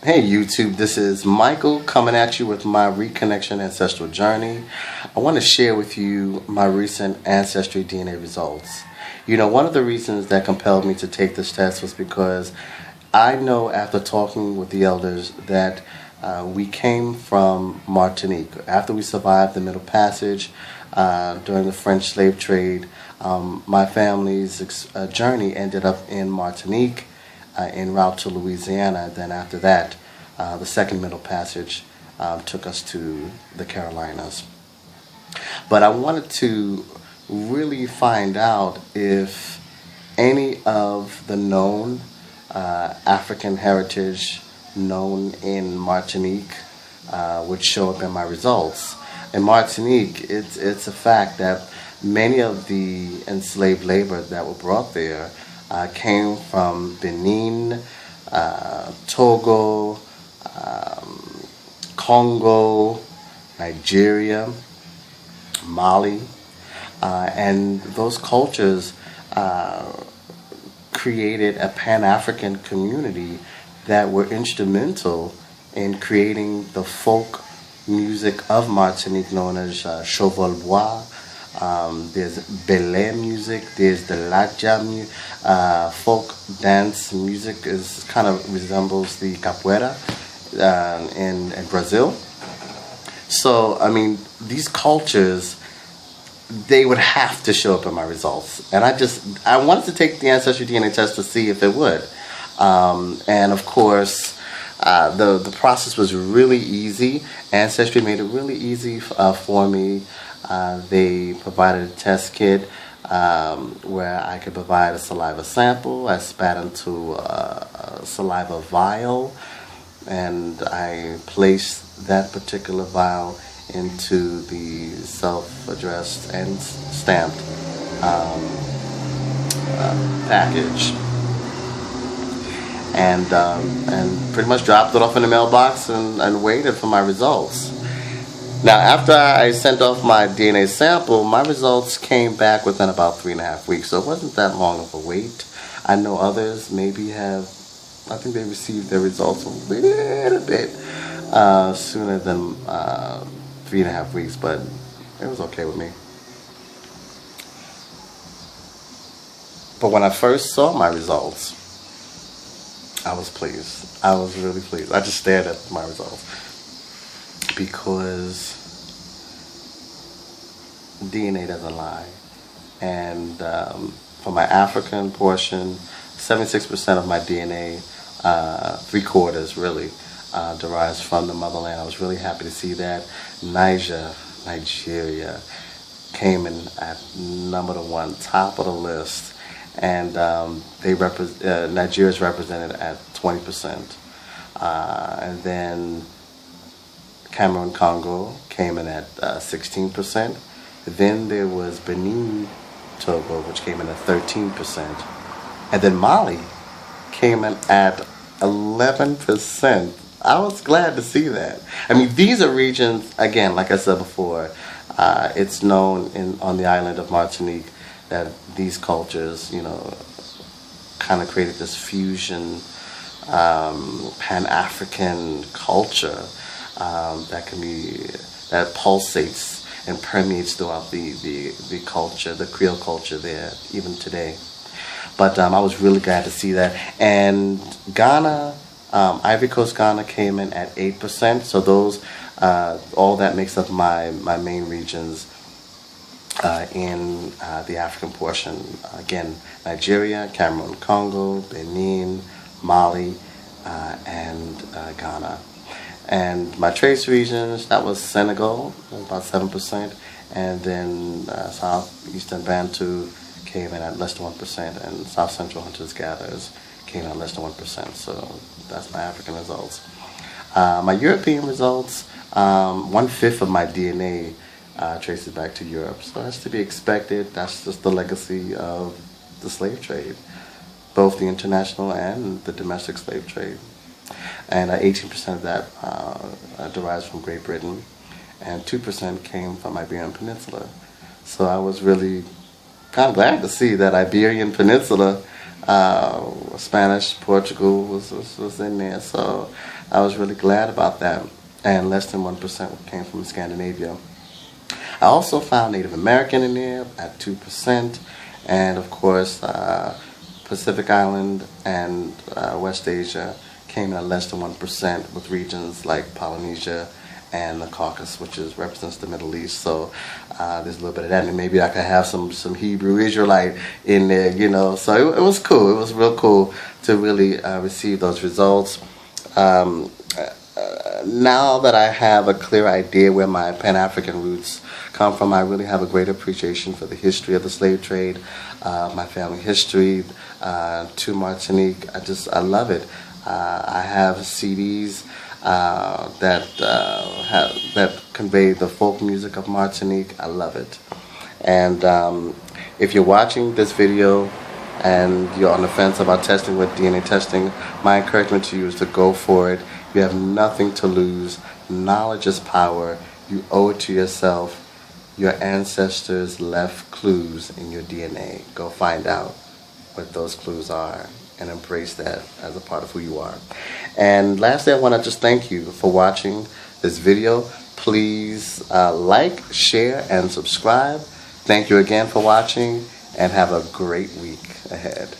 Hey YouTube, this is Michael coming at you with my reconnection ancestral journey. I want to share with you my recent Ancestry DNA results. You know, one of the reasons that compelled me to take this test was because I know after talking with the elders that we came from Martinique. After we survived the Middle Passage during the French slave trade, my family's journey ended up in Martinique en route to Louisiana. Then after that, the second Middle Passage took us to the Carolinas. But I wanted to really find out if any of the known African heritage known in Martinique would show up in my results. In Martinique, it's a fact that many of the enslaved labor that were brought there came from Benin, Togo, Congo, Nigeria, Mali, and those cultures created a Pan-African community that were instrumental in creating the folk music of Martinique known as Cheval-Bois. There's Belay music, there's the Ladja folk dance music is kind of resembles the capoeira in Brazil. So, I mean, these cultures, they would have to show up in my results. And I wanted to take the Ancestry DNA test to see if it would. And of course, the process was really easy. Ancestry made it really easy for me. They provided a test kit where I could provide a saliva sample. I spat into a saliva vial, and I placed that particular vial into the self-addressed and stamped package, and pretty much dropped it off in the mailbox and waited for my results. Now, after I sent off my DNA sample, my results came back within about 3.5 weeks, so it wasn't that long of a wait. I know others maybe I think they received their results a little bit sooner than 3.5 weeks, but it was okay with me. But when I first saw my results, I was pleased. I was really pleased. I just stared at my results because DNA doesn't lie. And for my African portion, 76% of my DNA, 3/4 really, derives from the motherland. I was really happy to see that. Nigeria came in at number 1, top of the list, and Nigeria is represented at 20%, and then Cameroon, Congo came in at 16%. Then there was Benin, Togo, which came in at 13%, and then Mali came in at 11%. I was glad to see that. I mean, these are regions, again, like I said before, it's known on the island of Martinique that these cultures, you know, kind of created this fusion Pan-African culture that pulsates and permeates throughout the culture, the Creole culture there, even today. But I was really glad to see that. And Ghana, Ivory Coast, Ghana came in at 8%. So those, all that makes up my main regions in the African portion. Again, Nigeria, Cameroon, Congo, Benin, Mali, and Ghana. And my trace regions, that was Senegal, about 7%, and then Southeastern Bantu came in at less than 1%, and South Central Hunters-Gatherers came in at less than 1%. So that's my African results. My European results, 1/5 of my DNA traces back to Europe. So that's to be expected. That's just the legacy of the slave trade, both the international and the domestic slave trade. And 18% of that derives from Great Britain, and 2% came from Iberian Peninsula. So I was really kind of glad to see that Iberian Peninsula Spanish, Portugal was in there. So I was really glad about that. And less than 1% came from Scandinavia. I also found Native American in there at 2%. And of course, Pacific Island and West Asia came in at less than 1%, with regions like Polynesia and the Caucasus, which represents the Middle East. So there's a little bit of that, and maybe I could have some Hebrew Israelite in there, you know. So it was cool. It was real cool to really receive those results. Now that I have a clear idea where my Pan-African roots come from, I really have a great appreciation for the history of the slave trade, my family history to Martinique. I love it. I have CDs that convey the folk music of Martinique. I love it. And if you're watching this video and you're on the fence about testing with DNA testing, my encouragement to you is to go for it. You have nothing to lose. Knowledge is power. You owe it to yourself. Your ancestors left clues in your DNA. Go find out what those clues are and embrace that as a part of who you are. And lastly, I want to just thank you for watching this video. Please like, share, and subscribe. Thank you again for watching, and have a great week ahead.